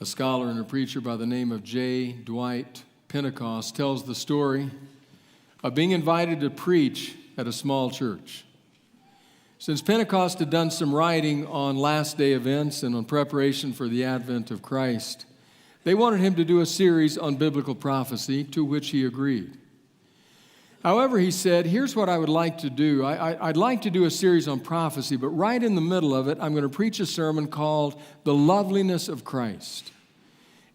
A scholar and a preacher by the name of J. Dwight Pentecost tells the story of being invited to preach at a small church. Since Pentecost had done some writing on last day events and on preparation for the advent of Christ, they wanted him to do a series on biblical prophecy, to which he agreed. However, he said, here's what I would like to do. I'd like to do a series on prophecy, but right in the middle of it, I'm going to preach a sermon called The Loveliness of Christ.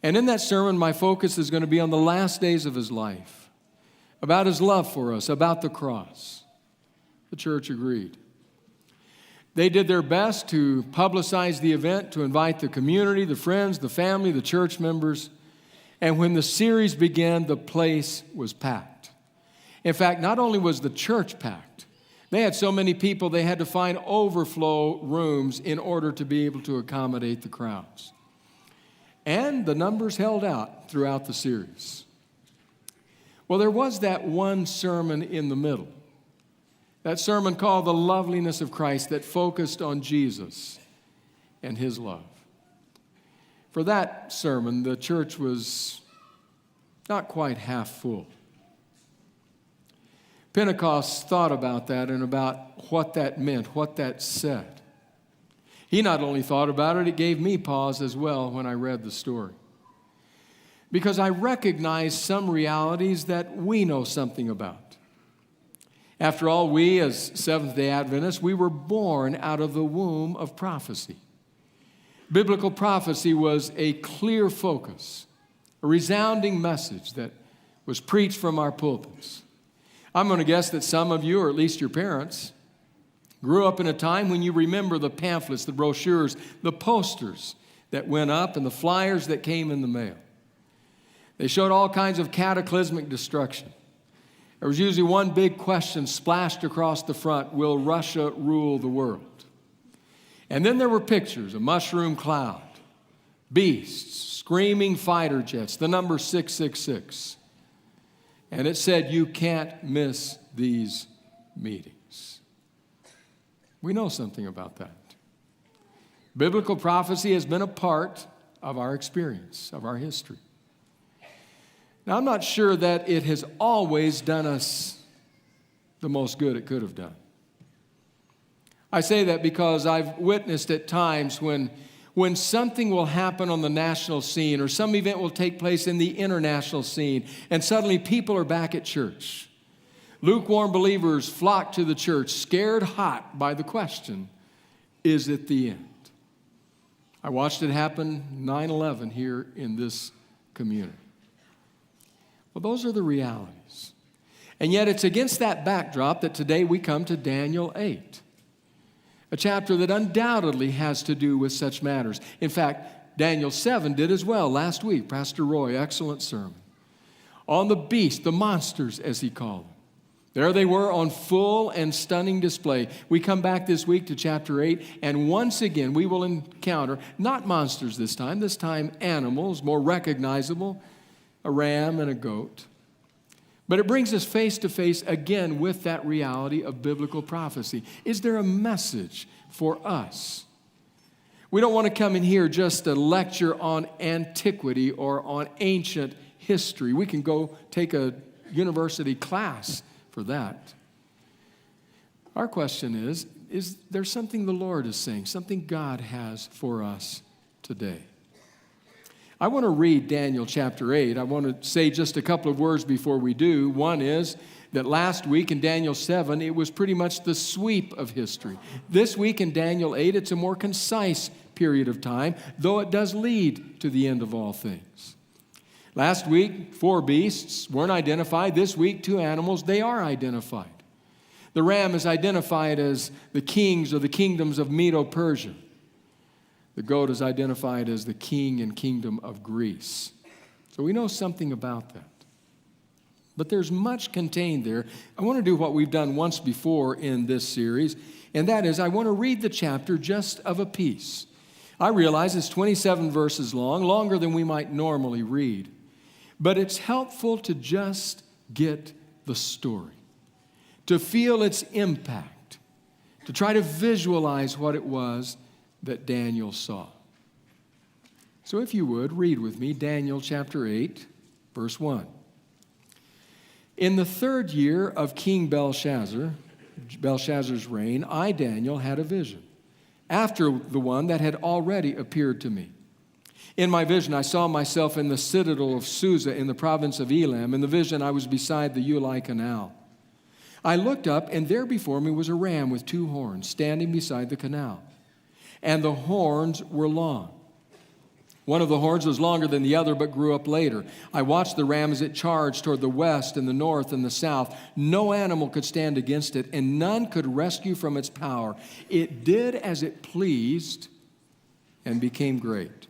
And in that sermon, my focus is going to be on the last days of his life, about his love for us, about the cross. The church agreed. They did their best to publicize the event, to invite the community, the friends, the family, the church members. And when the series began, the place was packed. In fact, not only was the church packed, they had so many people they had to find overflow rooms in order to be able to accommodate the crowds. And the numbers held out throughout the series. Well, there was that one sermon in the middle. That sermon called The Loveliness of Christ that focused on Jesus and his love. For that sermon, the church was not quite half full. Pentecost thought about that and about what that meant, what that said. He not only thought about it, it gave me pause as well when I read the story. Because I recognized some realities that we know something about. After all, we as Seventh-day Adventists, we were born out of the womb of prophecy. Biblical prophecy was a clear focus, a resounding message that was preached from our pulpits. I'm going to guess that some of you, or at least your parents, grew up in a time when you remember the pamphlets, the brochures, the posters that went up and the flyers that came in the mail. They showed all kinds of cataclysmic destruction. There was usually one big question splashed across the front: will Russia rule the world? And then there were pictures, a mushroom cloud, beasts, screaming fighter jets, the number 666. And it said, you can't miss these meetings. We know something about that. Biblical prophecy has been a part of our experience, of our history. Now, I'm not sure that it has always done us the most good it could have done. I say that because I've witnessed at times when something will happen on the national scene or some event will take place in the international scene, and suddenly people are back at church. Lukewarm believers flock to the church, scared hot by the question, is it the end? I watched it happen 9/11 here in this community. Well, those are the realities. And yet it's against that backdrop that today we come to Daniel 8, a chapter that undoubtedly has to do with such matters. In fact, Daniel 7 did as well last week. Pastor Roy, excellent sermon. On the beast, the monsters, as he called them. There they were on full and stunning display. We come back this week to chapter 8, and once again we will encounter, not monsters this time animals, more recognizable, a ram and a goat. But it brings us face to face again with that reality of biblical prophecy. Is there a message for us? We don't want to come in here just to lecture on antiquity or on ancient history. We can go take a university class for that. Our question is there something the Lord is saying, something God has for us today? I want to read Daniel chapter 8. I want to say just a couple of words before we do. One is that last week in Daniel 7, it was pretty much the sweep of history. This week in Daniel 8, it's a more concise period of time, though it does lead to the end of all things. Last week, 4 beasts weren't identified. This week, 2 animals, they are identified. The ram is identified as the kings or the kingdoms of Medo-Persia. The goat is identified as the king and kingdom of Greece. So we know something about that. But there's much contained there. I want to do what we've done once before in this series, and that is I want to read the chapter just of a piece. I realize it's 27 verses long, longer than we might normally read. But it's helpful to just get the story, to feel its impact, to try to visualize what it was that Daniel saw. So if you would, read with me Daniel chapter 8, verse 1. In the 3rd year of King Belshazzar's reign, I, Daniel, had a vision, after the one that had already appeared to me. In my vision, I saw myself in the citadel of Susa in the province of Elam. In the vision, I was beside the Ulai Canal. I looked up, and there before me was a ram with 2 horns standing beside the canal. And the horns were long. One of the horns was longer than the other, but grew up later. I watched the ram as it charged toward the west and the north and the south. No animal could stand against it, and none could rescue from its power. It did as it pleased and became great.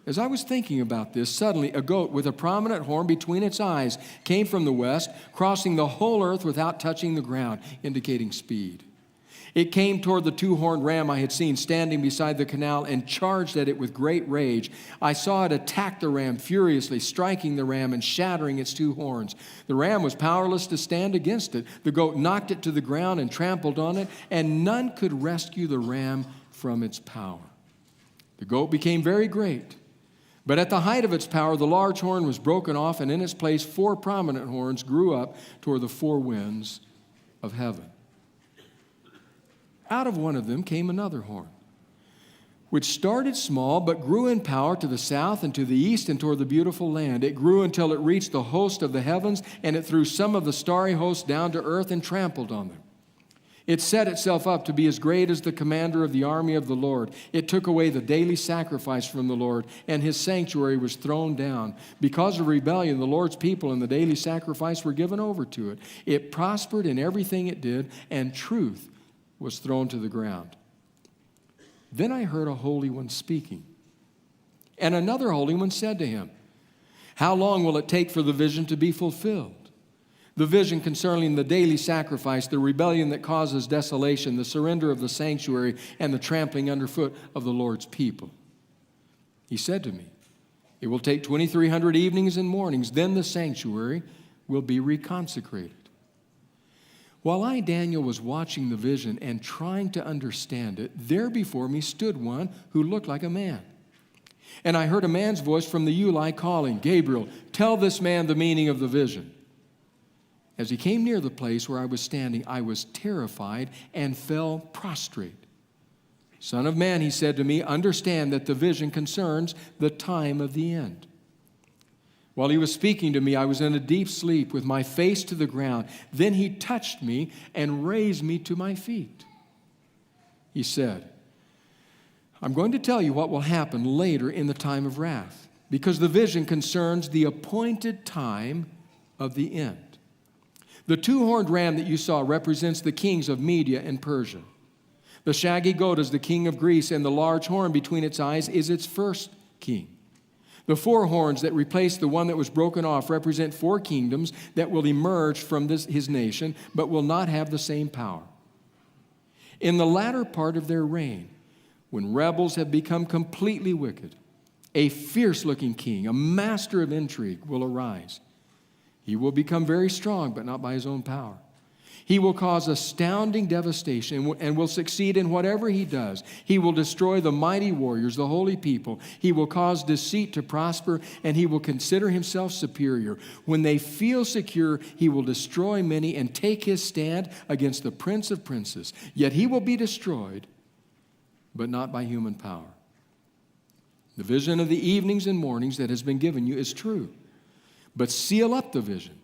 As I was thinking about this, suddenly a goat with a prominent horn between its eyes came from the west, crossing the whole earth without touching the ground, indicating speed. It came toward the 2-horned ram I had seen standing beside the canal and charged at it with great rage. I saw it attack the ram furiously, striking the ram and shattering its 2 horns. The ram was powerless to stand against it. The goat knocked it to the ground and trampled on it, and none could rescue the ram from its power. The goat became very great. But at the height of its power, the large horn was broken off, and in its place 4 prominent horns grew up toward the 4 winds of heaven. Out of one of them came another horn, which started small but grew in power to the south and to the east and toward the beautiful land. It grew until it reached the host of the heavens, and it threw some of the starry hosts down to earth and trampled on them. It set itself up to be as great as the commander of the army of the Lord. It took away the daily sacrifice from the Lord, and his sanctuary was thrown down. Because of rebellion, the Lord's people and the daily sacrifice were given over to it. It prospered in everything it did, and truth was thrown to the ground. Then I heard a holy one speaking, and another holy one said to him, "How long will it take for the vision to be fulfilled?" The vision concerning the daily sacrifice, the rebellion that causes desolation, the surrender of the sanctuary, and the trampling underfoot of the Lord's people. He said to me, "It will take 2,300 evenings and mornings, then the sanctuary will be reconsecrated." While I, Daniel, was watching the vision and trying to understand it, there before me stood one who looked like a man. And I heard a man's voice from the Ulai calling, "Gabriel, tell this man the meaning of the vision." As he came near the place where I was standing, I was terrified and fell prostrate. "Son of man," he said to me, "understand that the vision concerns the time of the end." While he was speaking to me, I was in a deep sleep with my face to the ground. Then he touched me and raised me to my feet. He said, "I'm going to tell you what will happen later in the time of wrath, because the vision concerns the appointed time of the end. The 2-horned ram that you saw represents the kings of Media and Persia. The shaggy goat is the king of Greece, and the large horn between its eyes is its first king. The 4 horns that replace the one that was broken off represent 4 kingdoms that will emerge from his nation, but will not have the same power. In the latter part of their reign, when rebels have become completely wicked, a fierce-looking king, a master of intrigue, will arise. He will become very strong, but not by his own power. He will cause astounding devastation and will succeed in whatever he does. He will destroy the mighty warriors, the holy people. He will cause deceit to prosper, and he will consider himself superior. When they feel secure, he will destroy many and take his stand against the Prince of Princes. Yet he will be destroyed, but not by human power. The vision of the evenings and mornings that has been given you is true. But seal up the vision,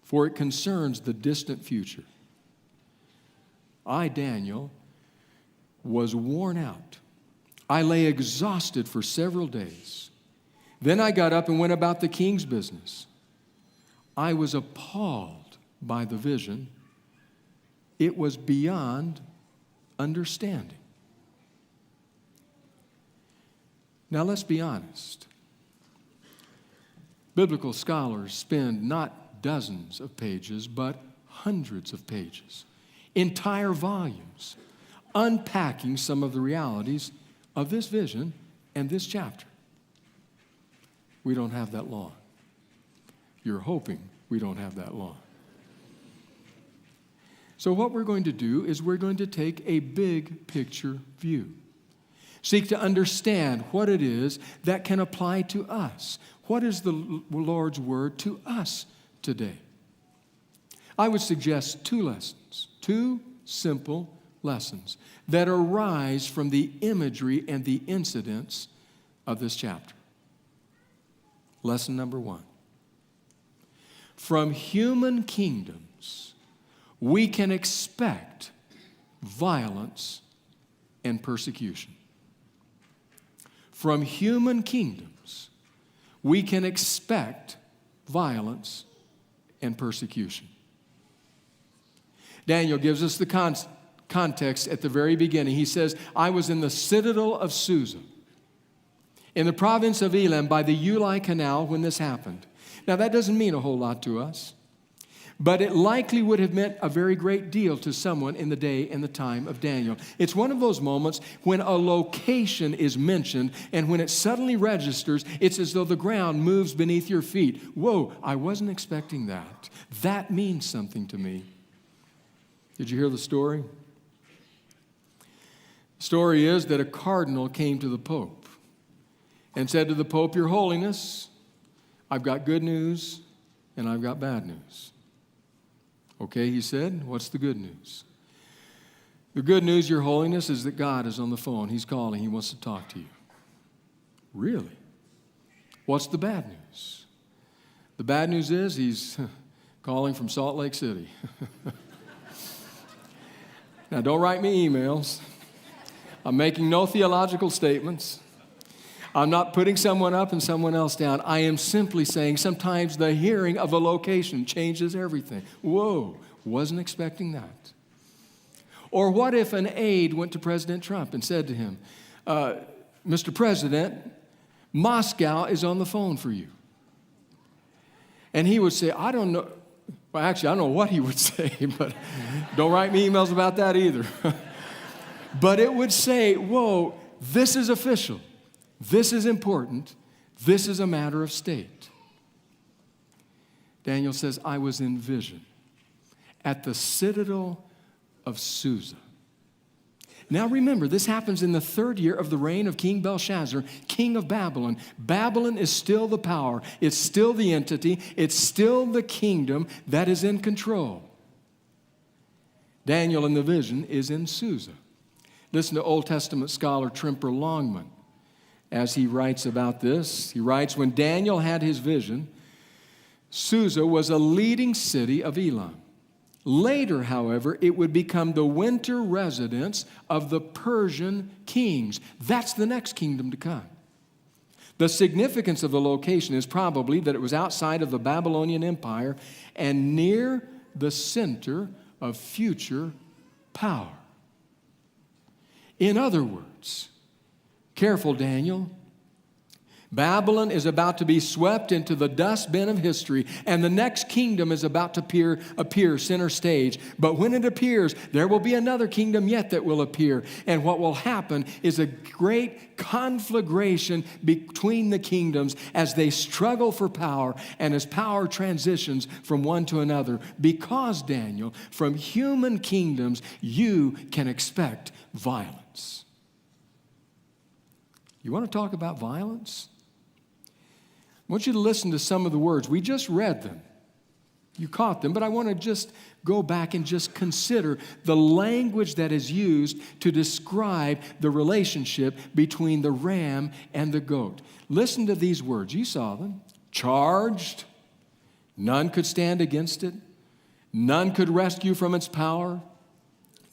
for it concerns the distant future." I, Daniel, was worn out. I lay exhausted for several days. Then I got up and went about the king's business. I was appalled by the vision. It was beyond understanding. Now let's be honest. Biblical scholars spend not dozens of pages, but hundreds of pages, entire volumes, unpacking some of the realities of this vision and this chapter. We don't have that long. You're hoping we don't have that long. So what we're going to do is we're going to take a big picture view. Seek to understand what it is that can apply to us. What is the Lord's word to us today? I would suggest two lessons, two simple lessons that arise from the imagery and the incidents of this chapter. Lesson number one. From human kingdoms, we can expect violence and persecution. From human kingdoms, we can expect violence and persecution. Daniel gives us the context at the very beginning. He says, I was in the citadel of Susa, in the province of Elam, by the Ulai Canal when this happened. Now, that doesn't mean a whole lot to us, but it likely would have meant a very great deal to someone in the day and the time of Daniel. It's one of those moments when a location is mentioned, and when it suddenly registers, it's as though the ground moves beneath your feet. Whoa, I wasn't expecting that. That means something to me. Did you hear the story? The story is that a cardinal came to the Pope and said to the Pope, Your Holiness, I've got good news and I've got bad news. Okay, he said, what's the good news? The good news, Your Holiness, is that God is on the phone. He's calling. He wants to talk to you. Really? What's the bad news? The bad news is he's calling from Salt Lake City. Now, don't write me emails. I'm making no theological statements. I'm not putting someone up and someone else down. I am simply saying sometimes the hearing of a location changes everything. Whoa, wasn't expecting that. Or what if an aide went to President Trump and said to him, Mr. President, Moscow is on the phone for you. And he would say, I don't know. Well, actually, I don't know what he would say, but don't write me emails about that either. But it would say, whoa, this is official. This is important. This is a matter of state. Daniel says, I was in vision at the citadel of Susa. Now remember, this happens in the 3rd year of the reign of King Belshazzar, king of Babylon. Babylon is still the power. It's still the entity. It's still the kingdom that is in control. Daniel in the vision is in Susa. Listen to Old Testament scholar Tremper Longman as he writes about this. He writes, when Daniel had his vision, Susa was a leading city of Elam. Later, however, it would become the winter residence of the Persian kings. That's the next kingdom to come. The significance of the location is probably that it was outside of the Babylonian Empire and near the center of future power. In other words, careful, Daniel, Babylon is about to be swept into the dustbin of history, and the next kingdom is about to appear center stage. But when it appears, there will be another kingdom yet that will appear. And what will happen is a great conflagration between the kingdoms as they struggle for power and as power transitions from one to another. Because, Daniel, from human kingdoms, you can expect violence. You want to talk about violence? I want you to listen to some of the words. We just read them. You caught them, but I want to just go back and just consider the language that is used to describe the relationship between the ram and the goat. Listen to these words. You saw them. Charged. None could stand against it. None could rescue from its power.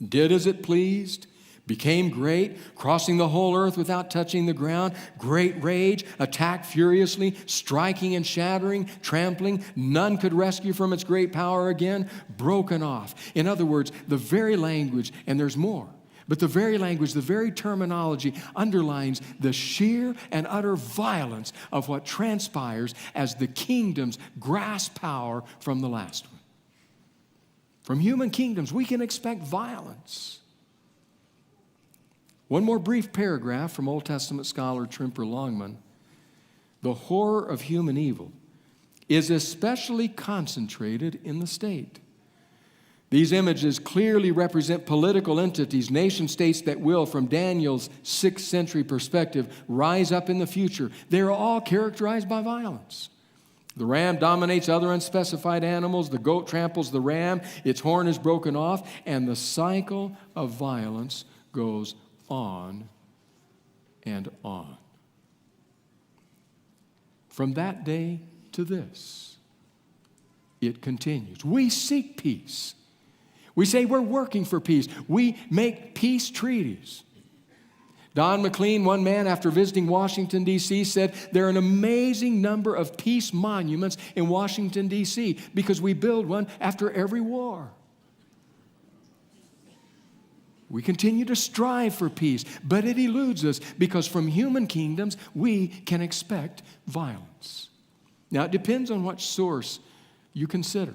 Did as it pleased. Became great, crossing the whole earth without touching the ground. Great rage, attacked furiously, striking and shattering, trampling. None could rescue from its great power again. Broken off. In other words, the very language, and there's more, but the very language, the very terminology underlines the sheer and utter violence of what transpires as the kingdoms grasp power from the last one. From human kingdoms, we can expect violence. One more brief paragraph from Old Testament scholar Tremper Longman. The horror of human evil is especially concentrated in the state. These images clearly represent political entities, nation states that will, from Daniel's 6th century perspective, rise up in the future. They are all characterized by violence. The ram dominates other unspecified animals. The goat tramples the ram. Its horn is broken off. And the cycle of violence goes on and on. From that day to this, it continues. We seek peace. We say we're working for peace. We make peace treaties. Don McLean, one man, after visiting Washington, D.C., said there are an amazing number of peace monuments in Washington, D.C., because we build one after every war. We continue to strive for peace, but it eludes us because from human kingdoms we can expect violence. Now, it depends on what source you consider.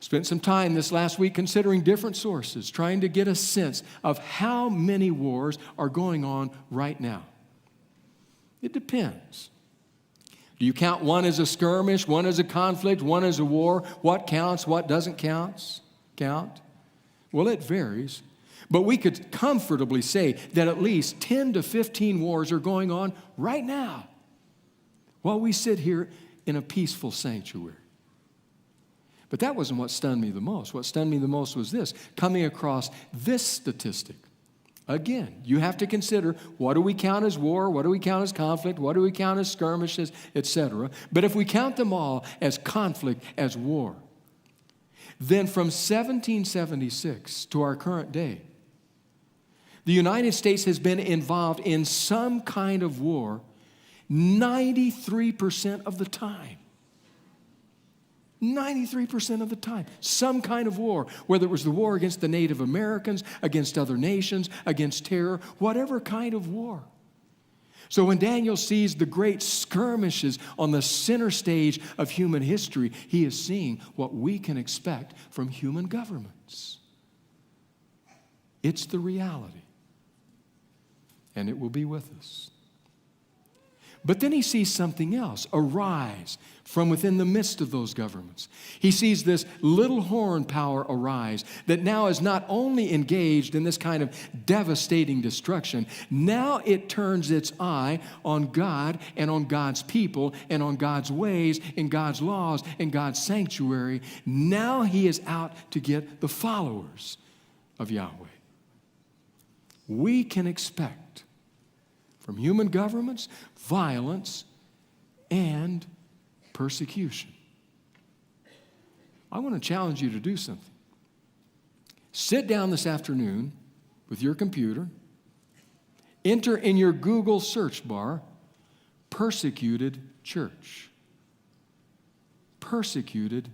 Spent some time this last week considering different sources, trying to get a sense of how many wars are going on right now. It depends. Do you count one as a skirmish, one as a conflict, one as a war? What counts, what doesn't count? Well, it varies. But we could comfortably say that at least 10 to 15 wars are going on right now while we sit here in a peaceful sanctuary. But that wasn't what stunned me the most. What stunned me the most was this, coming across this statistic. Again, you have to consider, what do we count as war? What do we count as conflict? What do we count as skirmishes, etc.? But if we count them all as conflict, as war, then from 1776 to our current day, the United States has been involved in some kind of war 93% of the time. 93% of the time, some kind of war, whether it was the war against the Native Americans, against other nations, against terror, whatever kind of war. So when Daniel sees the great skirmishes on the center stage of human history, he is seeing what we can expect from human governments. It's the reality, and it will be with us. But then he sees something else arise from within the midst of those governments. He sees this little horn power arise that now is not only engaged in this kind of devastating destruction, now it turns its eye on God and on God's people and on God's ways and God's laws and God's sanctuary. Now he is out to get the followers of Yahweh. We can expect from human governments violence and persecution. I want to challenge you to do something. Sit down this afternoon with your computer, enter in your Google search bar, persecuted church. Persecuted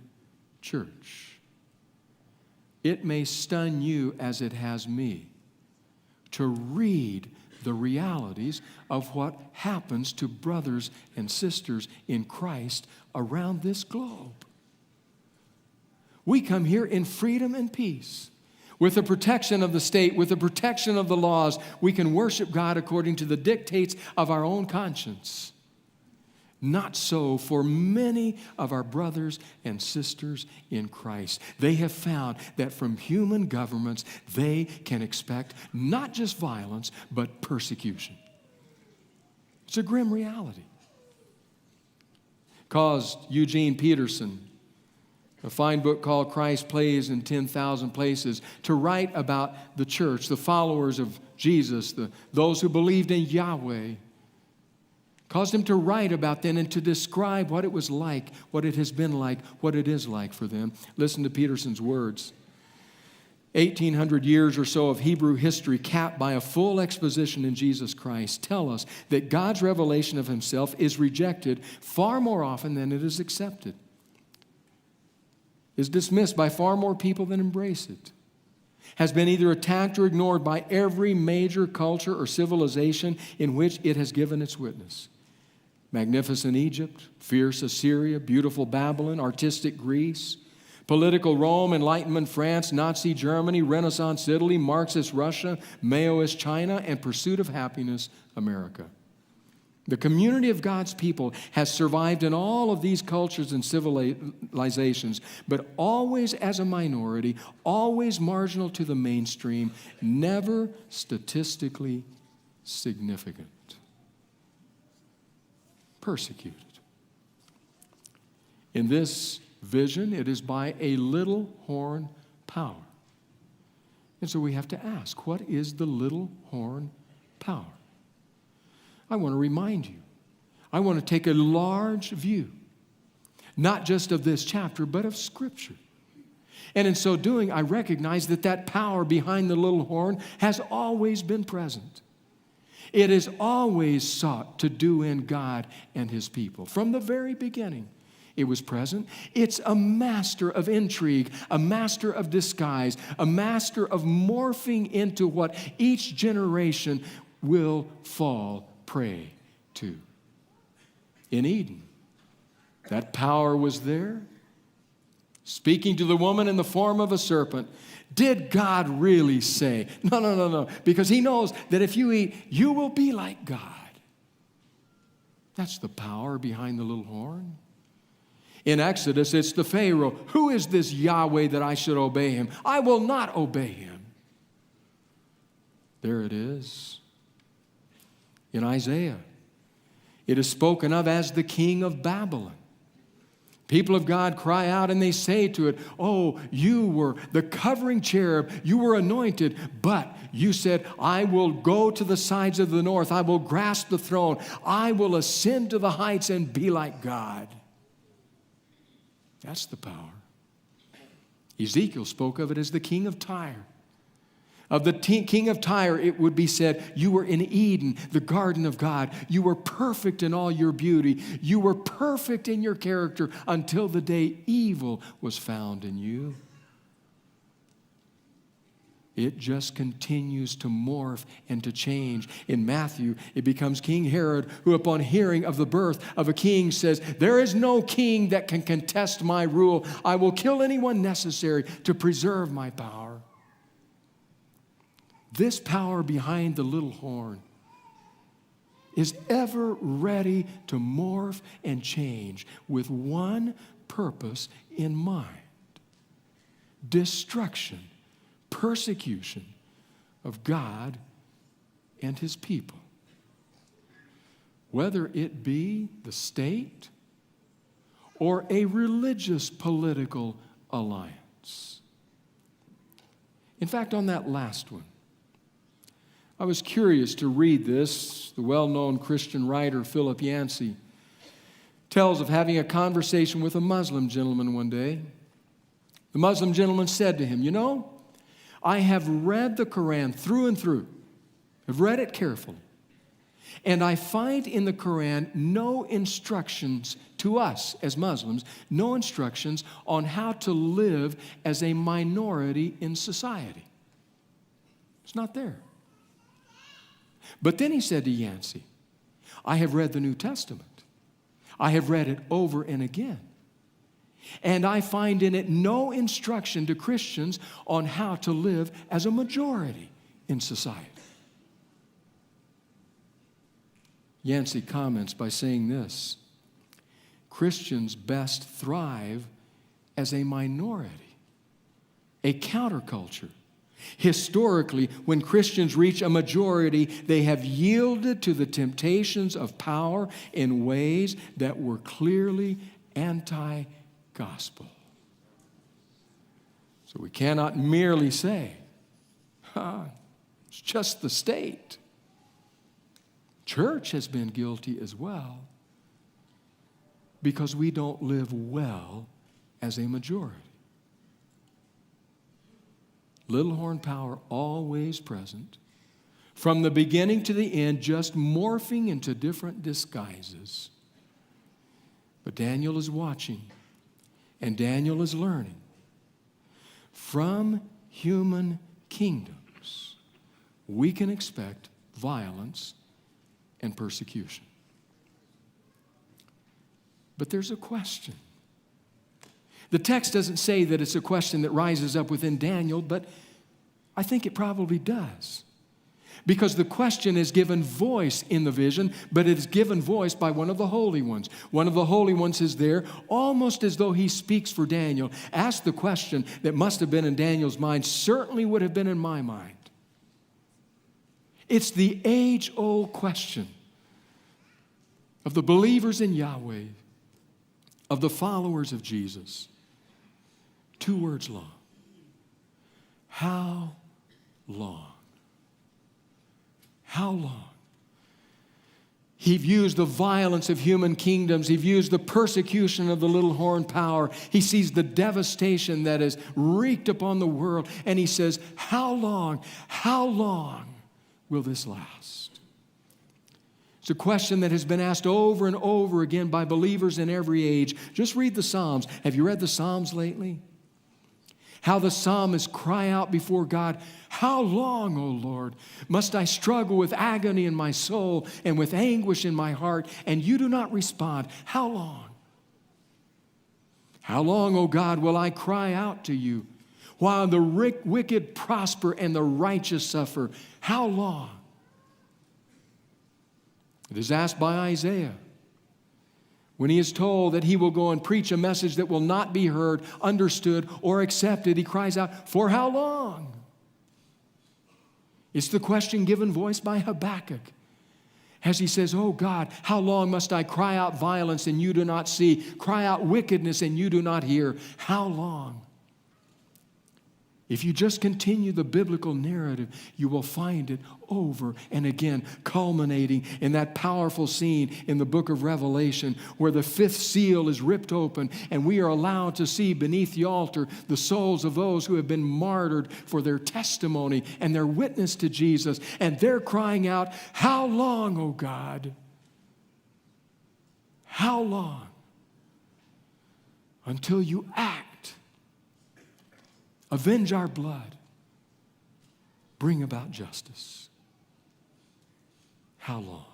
church. It may stun you as it has me to read the realities of what happens to brothers and sisters in Christ around this globe. We come here in freedom and peace. With the protection of the state, with the protection of the laws, we can worship God according to the dictates of our own conscience. Not so for many of our brothers and sisters in Christ. They have found that from human governments, they can expect not just violence, but persecution. It's a grim reality. Caused Eugene Peterson, a fine book called Christ Plays in 10,000 Places, to write about the church, the followers of Jesus, those who believed in Yahweh. Caused him to write about them and to describe what it was like, what it has been like, what it is like for them. Listen to Peterson's words. 1,800 years or so of Hebrew history capped by a full exposition in Jesus Christ tell us that God's revelation of himself is rejected far more often than it is accepted. Is dismissed by far more people than embrace it. Has been either attacked or ignored by every major culture or civilization in which it has given its witness. Magnificent Egypt, fierce Assyria, beautiful Babylon, artistic Greece, political Rome, Enlightenment France, Nazi Germany, Renaissance Italy, Marxist Russia, Maoist China, and pursuit of happiness, America. The community of God's people has survived in all of these cultures and civilizations, but always as a minority, always marginal to the mainstream, never statistically significant. Persecuted. In this vision, it is by a little horn power. And so we have to ask, what is the little horn power? I want to remind you. I want to take a large view, not just of this chapter, but of Scripture. And in so doing, I recognize that that power behind the little horn has always been present. It has always sought to do in God and His people. From the very beginning, it was present. It's a master of intrigue, a master of disguise, a master of morphing into what each generation will fall prey to. In Eden, that power was there, speaking to the woman in the form of a serpent. Did God really say? No. Because He knows that if you eat, you will be like God. That's the power behind the little horn. In Exodus, it's the Pharaoh. Who is this Yahweh that I should obey Him? I will not obey Him. There it is. In Isaiah, it is spoken of as the king of Babylon. People of God cry out and they say to it, oh, you were the covering cherub, you were anointed, but you said, I will go to the sides of the north, I will grasp the throne, I will ascend to the heights and be like God. That's the power. Ezekiel spoke of it as the king of Tyre. Of the king of Tyre, it would be said, you were in Eden, the garden of God. You were perfect in all your beauty. You were perfect in your character until the day evil was found in you. It just continues to morph and to change. In Matthew, it becomes King Herod, who upon hearing of the birth of a king says, there is no king that can contest my rule. I will kill anyone necessary to preserve my power. This power behind the little horn is ever ready to morph and change with one purpose in mind: destruction, persecution of God and His people. Whether it be the state or a religious political alliance. In fact, on that last one, I was curious to read this. The well-known Christian writer Philip Yancey tells of having a conversation with a Muslim gentleman one day. The Muslim gentleman said to him, you know, I have read the Quran through and through. I've read it carefully. And I find in the Quran no instructions to us as Muslims, no instructions on how to live as a minority in society. It's not there. But then he said to Yancey, I have read the New Testament. I have read it over and again. And I find in it no instruction to Christians on how to live as a majority in society. Yancey comments by saying this: Christians best thrive as a minority, a counterculture. Historically, when Christians reach a majority, they have yielded to the temptations of power in ways that were clearly anti-gospel. So we cannot merely say, it's just the state. Church has been guilty as well because we don't live well as a majority. Little horn power always present, from the beginning to the end, just morphing into different disguises. But Daniel is watching, and Daniel is learning. From human kingdoms, we can expect violence and persecution. But there's a question. The text doesn't say that it's a question that rises up within Daniel, but I think it probably does. Because the question is given voice in the vision, but it is given voice by one of the holy ones. One of the holy ones is there, almost as though he speaks for Daniel. Ask the question that must have been in Daniel's mind, certainly would have been in my mind. It's the age-old question of the believers in Yahweh, of the followers of Jesus. 2 words long. How long? How long? He views the violence of human kingdoms. He views the persecution of the little horn power. He sees the devastation that is wreaked upon the world. And he says, how long will this last? It's a question that has been asked over and over again by believers in every age. Just read the Psalms. Have you read the Psalms lately? How the psalmists cry out before God, how long, O Lord, must I struggle with agony in my soul and with anguish in my heart, and you do not respond? How long? How long, O God, will I cry out to you while the wicked prosper and the righteous suffer? How long? It is asked by Isaiah when he is told that he will go and preach a message that will not be heard, understood, or accepted. He cries out, for how long? It's the question given voice by Habakkuk as he says, oh God, how long must I cry out violence and you do not see, cry out wickedness and you do not hear? How long? If you just continue the biblical narrative, you will find it over and again, culminating in that powerful scene in the book of Revelation where the 5th seal is ripped open and we are allowed to see beneath the altar the souls of those who have been martyred for their testimony and their witness to Jesus. And they're crying out, how long, O God? How long? Until you act. Avenge our blood. Bring about justice. How long?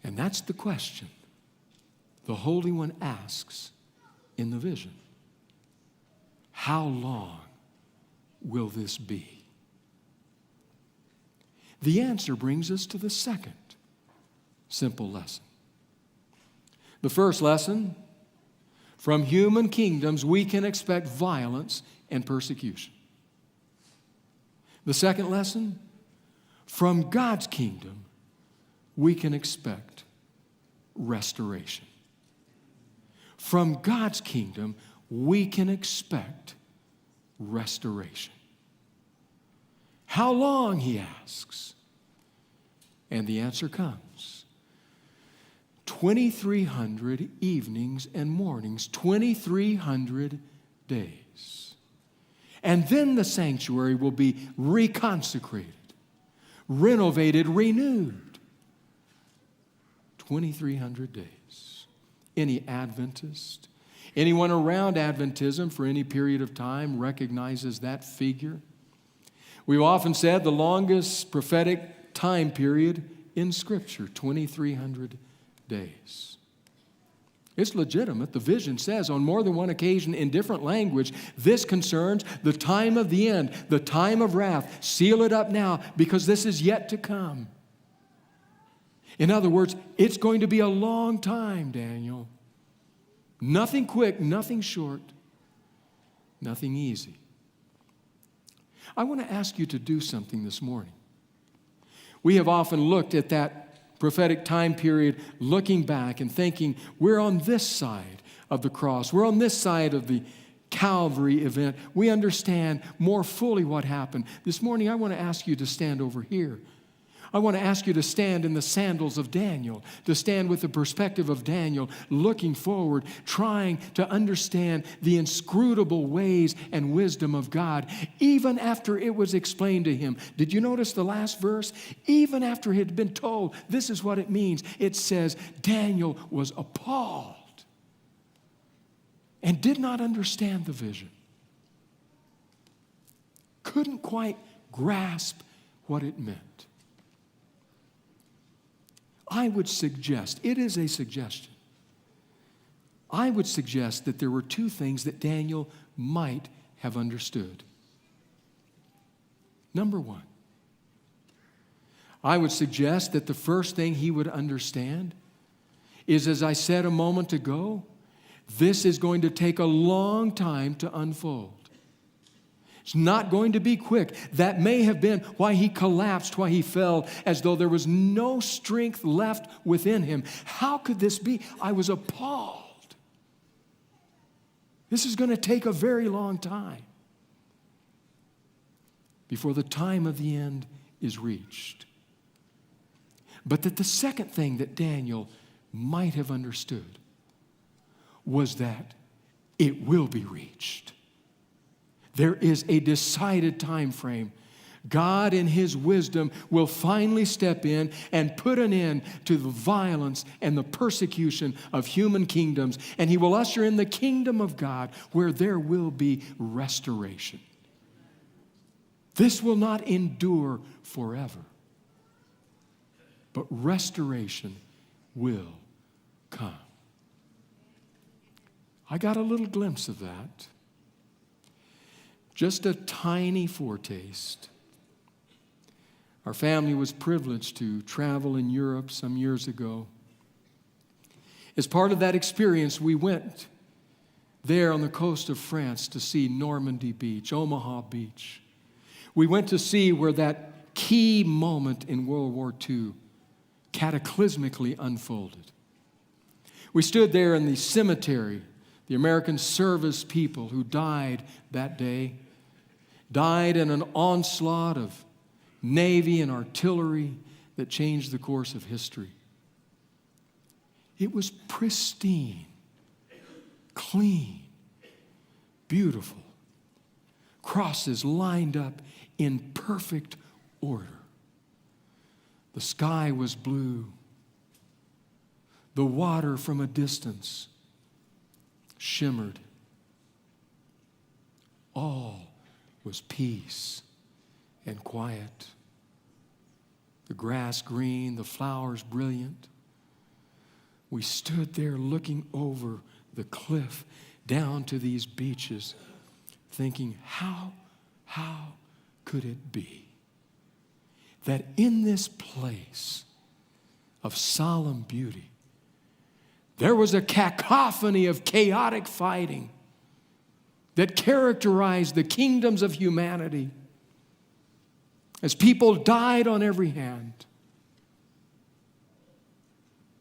And that's the question the Holy One asks in the vision. How long will this be? The answer brings us to the second simple lesson. The first lesson, from human kingdoms, we can expect violence and persecution. The second lesson, from God's kingdom, we can expect restoration. From God's kingdom, we can expect restoration. How long, he asks? And the answer comes. 2,300 evenings and mornings, 2,300 days. And then the sanctuary will be reconsecrated, renovated, renewed. 2,300 days. Any Adventist, anyone around Adventism for any period of time recognizes that figure. We've often said the longest prophetic time period in Scripture, 2,300 days. It's legitimate. The vision says on more than one occasion in different language, this concerns the time of the end, the time of wrath. Seal it up now because this is yet to come. In other words, it's going to be a long time, Daniel. Nothing quick, nothing short, nothing easy. I want to ask you to do something this morning. We have often looked at that prophetic time period, looking back and thinking, we're on this side of the cross. We're on this side of the Calvary event. We understand more fully what happened. This morning, I want to ask you to stand over here. I want to ask you to stand in the sandals of Daniel, to stand with the perspective of Daniel, looking forward, trying to understand the inscrutable ways and wisdom of God, even after it was explained to him. Did you notice the last verse? Even after he had been told, this is what it means. It says, Daniel was appalled and did not understand the vision. Couldn't quite grasp what it meant. I would suggest, it is a suggestion, I would suggest that there were two things that Daniel might have understood. Number one. I would suggest that the first thing he would understand is, as I said a moment ago, this is going to take a long time to unfold. It's not going to be quick. That may have been why he collapsed, why he fell, as though there was no strength left within him. How could this be? I was appalled. This is going to take a very long time before the time of the end is reached. But that the second thing that Daniel might have understood was that it will be reached. There is a decided time frame. God in his wisdom will finally step in and put an end to the violence and the persecution of human kingdoms, and he will usher in the kingdom of God where there will be restoration. This will not endure forever, but restoration will come. I got a little glimpse of that. Just a tiny foretaste. Our family was privileged to travel in Europe some years ago. As part of that experience, we went there on the coast of France to see Normandy Beach, Omaha Beach. We went to see where that key moment in World War II cataclysmically unfolded. We stood there in the cemetery, the American service people who died that day, died in an onslaught of Navy and artillery that changed the course of history. It was pristine, clean, beautiful. Crosses lined up in perfect order. The sky was blue. The water from a distance shimmered. All was peace and quiet. The grass green, the flowers brilliant. We stood there looking over the cliff down to these beaches, thinking, how could it be that in this place of solemn beauty, there was a cacophony of chaotic fighting that characterized the kingdoms of humanity as people died on every hand.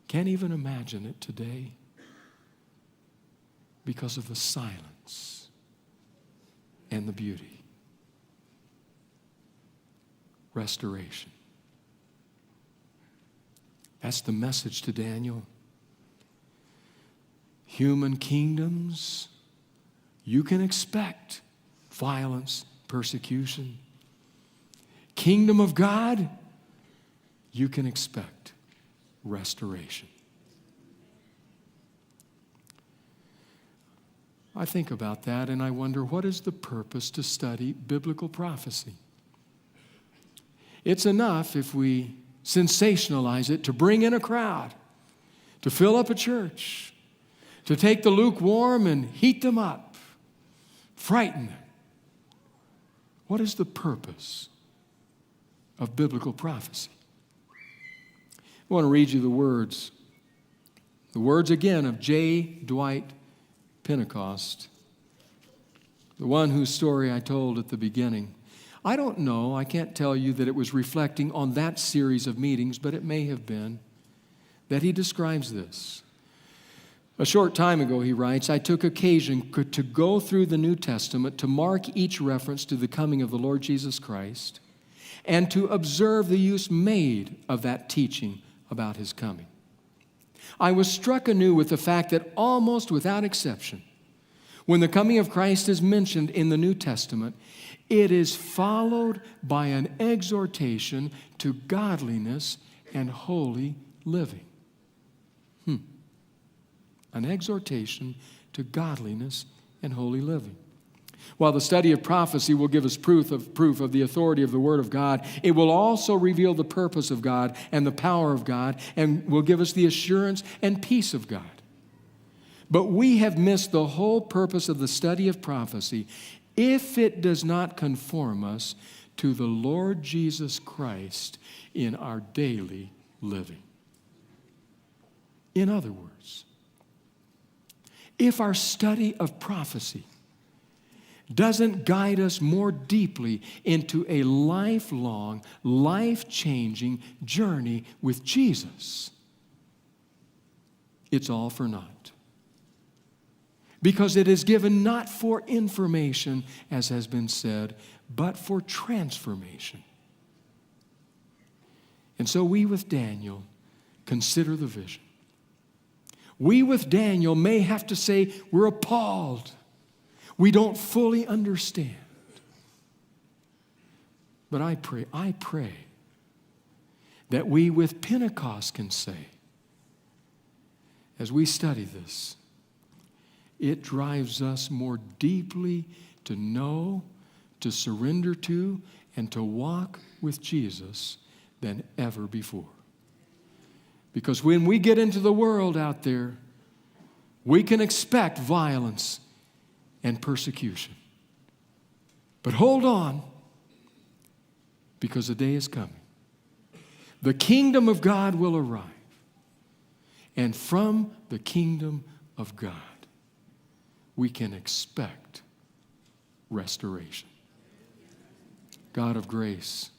Can't even imagine it today because of the silence and the beauty. Restoration. That's the message to Daniel. Human kingdoms, you can expect violence, persecution. Kingdom of God, you can expect restoration. I think about that and I wonder, what is the purpose to study biblical prophecy? It's enough if we sensationalize it to bring in a crowd, to fill up a church, to take the lukewarm and heat them up, frighten them. What is the purpose of biblical prophecy? I want to read you the words again of J. Dwight Pentecost, the one whose story I told at the beginning. I don't know, I can't tell you that it was reflecting on that series of meetings, but it may have been, that he describes this. A short time ago, he writes, I took occasion to go through the New Testament to mark each reference to the coming of the Lord Jesus Christ and to observe the use made of that teaching about his coming. I was struck anew with the fact that almost without exception, when the coming of Christ is mentioned in the New Testament, it is followed by an exhortation to godliness and holy living. An exhortation to godliness and holy living. While the study of prophecy will give us proof of the authority of the Word of God, it will also reveal the purpose of God and the power of God, and will give us the assurance and peace of God. But we have missed the whole purpose of the study of prophecy if it does not conform us to the Lord Jesus Christ in our daily living. In other words, if our study of prophecy doesn't guide us more deeply into a lifelong, life-changing journey with Jesus, it's all for naught. Because it is given not for information, as has been said, but for transformation. And so we with Daniel consider the vision. We with Daniel may have to say we're appalled. We don't fully understand. But I pray that we with Pentecost can say, as we study this, it drives us more deeply to know, to surrender to, and to walk with Jesus than ever before. Because when we get into the world out there, we can expect violence and persecution. But hold on, because the day is coming. The kingdom of God will arrive. And from the kingdom of God, we can expect restoration. God of grace,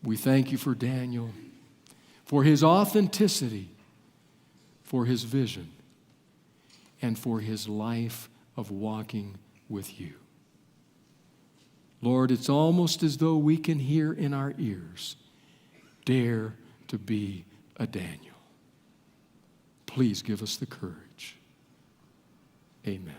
we thank you for Daniel, for his authenticity, for his vision, and for his life of walking with you. Lord, it's almost as though we can hear in our ears, dare to be a Daniel. Please give us the courage. Amen.